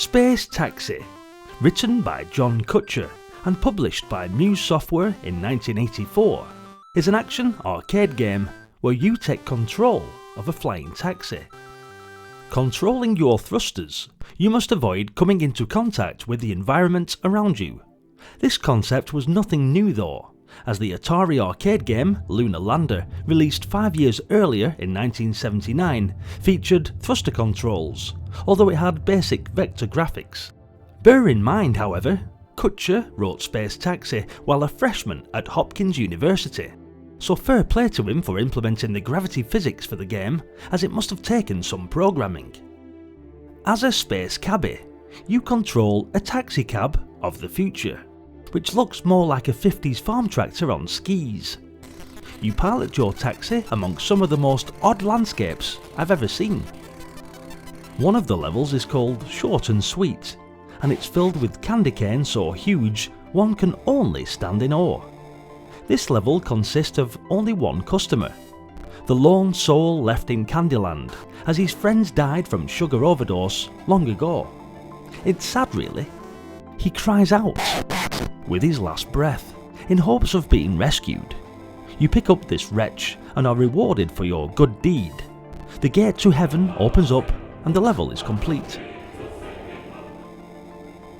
Space Taxi, written by John Kutcher and published by Muse Software in 1984, is an action arcade game where you take control of a flying taxi. Controlling your thrusters, you must avoid coming into contact with the environment around you. This concept was nothing new though, as the Atari arcade game Lunar Lander, released 5 years earlier in 1979, featured thruster controls, although it had basic vector graphics. Bear in mind, however, Kutcher wrote Space Taxi while a freshman at Hopkins University, so fair play to him for implementing the gravity physics for the game, as it must have taken some programming. As a space cabbie, you control a taxi cab of the future, which looks more like a 50s farm tractor on skis. You pilot your taxi amongst some of the most odd landscapes I've ever seen. One of the levels is called Short and Sweet, and it's filled with candy canes so huge one can only stand in awe. This level consists of only one customer, the lone soul left in Candyland, as his friends died from sugar overdose long ago. It's sad really. He cries out with his last breath, in hopes of being rescued. You pick up this wretch and are rewarded for your good deed. The gate to heaven opens up and the level is complete.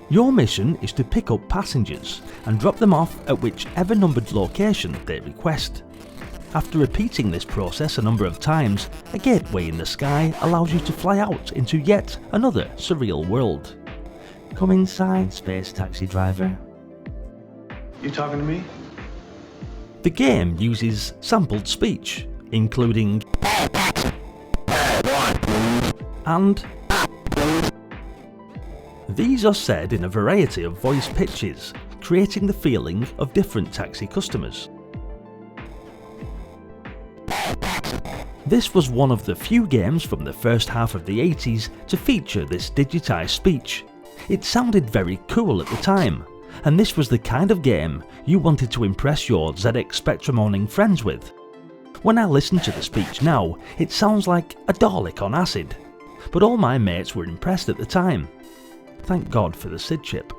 Your mission is to pick up passengers and drop them off at whichever numbered location they request. After repeating this process a number of times, a gateway in the sky allows you to fly out into yet another surreal world. Come inside, Space Taxi driver. You talking to me? The game uses sampled speech, including and. These are said in a variety of voice pitches, creating the feeling of different taxi customers. This was one of the few games from the first half of the 80s to feature this digitised speech. It sounded very cool at the time, and this was the kind of game you wanted to impress your ZX Spectrum owning friends with. When I listen to the speech now, it sounds like a Dalek on acid, but all my mates were impressed at the time. Thank God for the SID chip.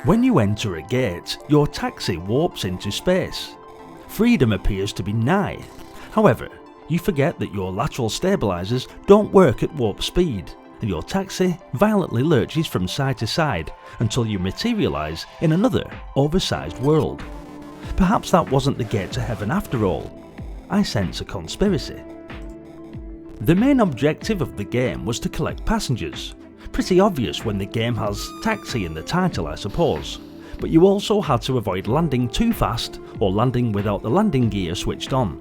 When you enter a gate, your taxi warps into space. Freedom appears to be nigh. However, you forget that your lateral stabilizers don't work at warp speed, and your taxi violently lurches from side to side until you materialize in another oversized world. Perhaps that wasn't the gate to heaven after all. I sense a conspiracy. The main objective of the game was to collect passengers. Pretty obvious when the game has taxi in the title, I suppose, but you also had to avoid landing too fast or landing without the landing gear switched on.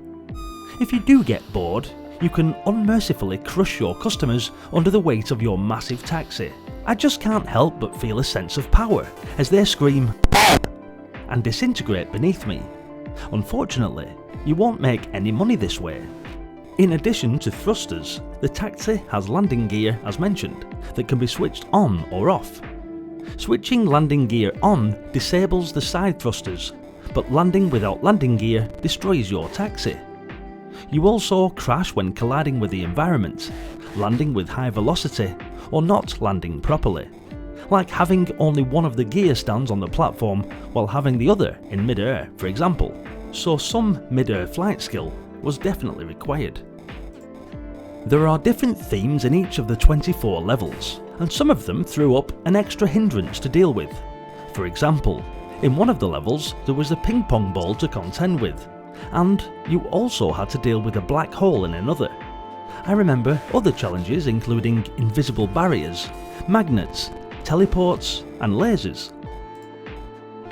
If you do get bored, you can unmercifully crush your customers under the weight of your massive taxi. I just can't help but feel a sense of power as they scream and disintegrate beneath me. Unfortunately, you won't make any money this way. In addition to thrusters, the taxi has landing gear, as mentioned, that can be switched on or off. Switching landing gear on disables the side thrusters, but landing without landing gear destroys your taxi. You also crash when colliding with the environment, landing with high velocity, or not landing properly, like having only one of the gear stands on the platform while having the other in mid-air, for example. So some mid-air flight skill was definitely required. There are different themes in each of the 24 levels, and some of them threw up an extra hindrance to deal with. For example, in one of the levels there was a ping pong ball to contend with, and you also had to deal with a black hole in another. I remember other challenges including invisible barriers, magnets, teleports and lasers.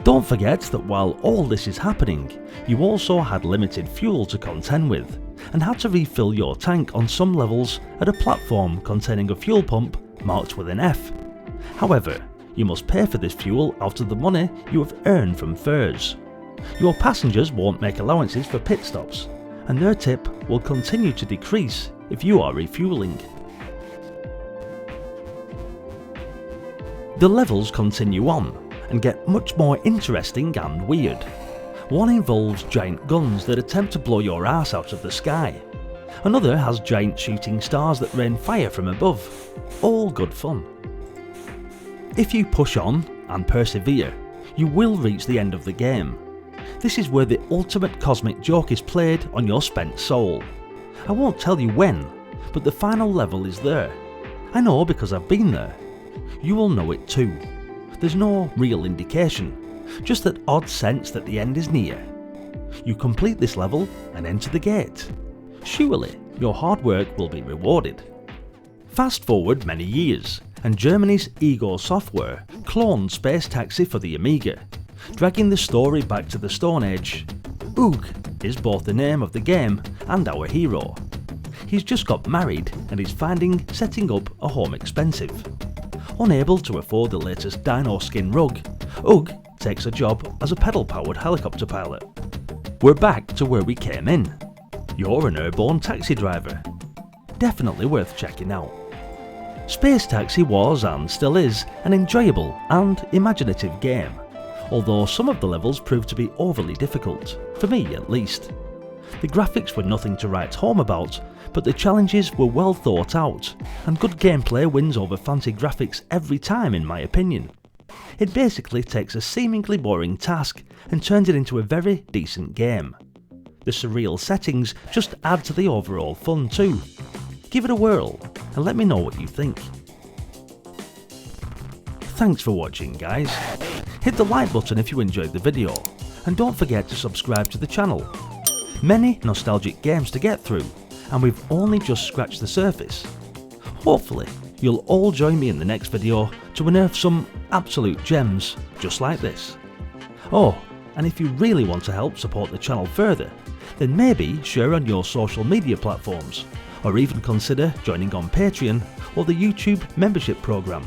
Don't forget that while all this is happening, you also had limited fuel to contend with, and had to refill your tank on some levels at a platform containing a fuel pump marked with an F. However, you must pay for this fuel out of the money you have earned from fares. Your passengers won't make allowances for pit stops, and their tip will continue to decrease if you are refueling. The levels continue on and get much more interesting and weird. One involves giant guns that attempt to blow your ass out of the sky. Another has giant shooting stars that rain fire from above. All good fun. If you push on and persevere, you will reach the end of the game. This is where the ultimate cosmic joke is played on your spent soul. I won't tell you when, but the final level is there. I know because I've been there. You will know it too. There's no real indication, just that odd sense that the end is near. You complete this level and enter the gate. Surely your hard work will be rewarded. Fast forward many years, and Germany's Muse Software cloned Space Taxi for the Amiga, dragging the story back to the Stone Age. Oog is both the name of the game and our hero. He's just got married and is finding setting up a home expensive. Unable to afford the latest dino skin rug, Oog takes a job as a pedal-powered helicopter pilot. We're back to where we came in. You're an airborne taxi driver. Definitely worth checking out. Space Taxi was, and still is, an enjoyable and imaginative game, although some of the levels proved to be overly difficult, for me at least. The graphics were nothing to write home about, but the challenges were well thought out, and good gameplay wins over fancy graphics every time in my opinion. It basically takes a seemingly boring task and turns it into a very decent game. The surreal settings just add to the overall fun too. Give it a whirl and let me know what you think. Thanks for watching guys. Hit the like button if you enjoyed the video, and don't forget to subscribe to the channel. Many nostalgic games to get through, and we've only just scratched the surface. Hopefully you'll all join me in the next video to unearth some absolute gems just like this. Oh, and if you really want to help support the channel further, then maybe share on your social media platforms, or even consider joining on Patreon or the YouTube membership program.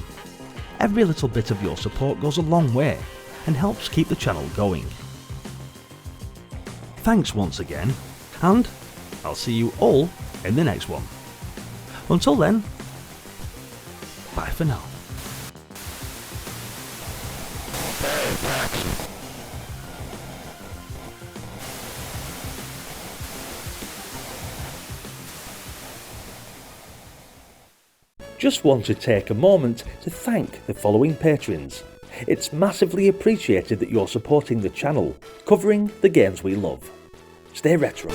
Every little bit of your support goes a long way and helps keep the channel going. Thanks once again, and I'll see you all in the next one. Until then, bye for now. Just want to take a moment to thank the following patrons. It's massively appreciated that you're supporting the channel, covering the games we love. Stay retro.